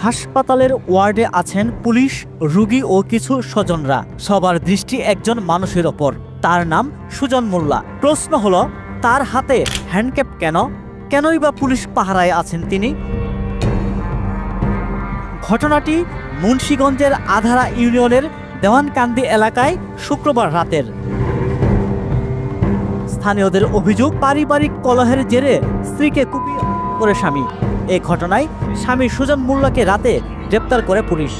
হাসপাতালের ওয়ার্ডে আছেন পুলিশ, রোগী ও কিছু স্বজনরা। সবার দৃষ্টি একজন মানুষের ওপর। তার নাম সুজন মোল্লা। প্রশ্ন হলো, তার হাতে হ্যান্ডক্যাপ কেন? কেনই বা পুলিশ পাহারায় আছেন তিনি? ঘটনাটি মুন্সিগঞ্জের আধারা ইউনিয়নের দেওয়ানকান্দি এলাকায় শুক্রবার রাতের। স্থানীয়দের অভিযোগ, পারিবারিক কলহের জেরে স্ত্রীকে কুপিয়ে করে স্বামী। এই ঘটনায় স্বামী সুজন মোল্লাকে রাতে গ্রেপ্তার করে পুলিশ।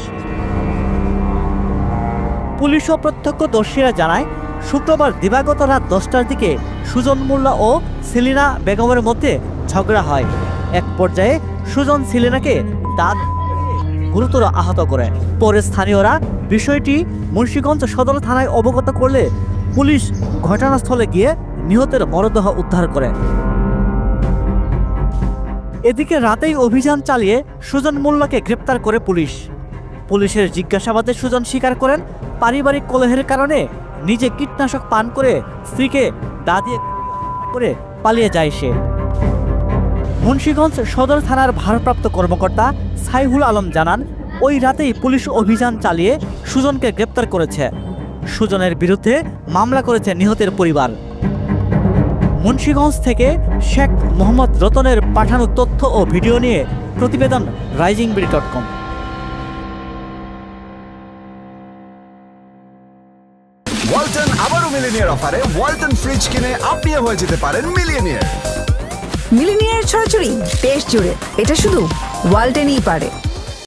পুলিশ ও প্রত্যক্ষদর্শীরা জানায়, শুক্রবার দিবাগত রাত 10টার দিকে সুজন মোল্লা ও সেলিনা বেগমের মধ্যে ঝগড়া হয়। এক পর্যায়ে সুজন সেলিনাকে দাঁত গুরুতর আহত করে। পরে স্থানীয়রা বিষয়টি মুন্সিগঞ্জ সদর থানায় অবগত করলে পুলিশ ঘটনাস্থলে গিয়ে নিহতের মরদেহ উদ্ধার করে। এদিকে রাতেই অভিযান চালিয়ে সুজন মোল্লাকে গ্রেপ্তার করে পুলিশ। পুলিশের জিজ্ঞাসাবাদে সুজন স্বীকার করেন, পারিবারিক কলহের কারণে নিজে কীটনাশক পান করে স্ত্রীকে দা দিয়ে করে পালিয়ে যায় সে। মুন্সিগঞ্জ সদর থানার ভারপ্রাপ্ত কর্মকর্তা সাইহুল আলম জানান, ওই রাতেই পুলিশ অভিযান চালিয়ে সুজনকে গ্রেপ্তার করেছে। সুজনের বিরুদ্ধে মামলা করেছে নিহতের পরিবার। মুন্সিগঞ্জ থেকে শেখ মোহাম্মদ রতনের পাঠানো তথ্য ও ভিডিও নিয়ে প্রতিবেদন risingbery.com। ওয়ালটন আবারও মিলিনিয়ার অফারে ওয়ালটন ফ্রিজ কিনে আপনিও হয়ে যেতে পারেন মিলিয়নিয়ার। মিলিনিয়ার ছড়াছড়ি দেশ জুড়ে, এটা শুধু ওয়ালটনই পারে।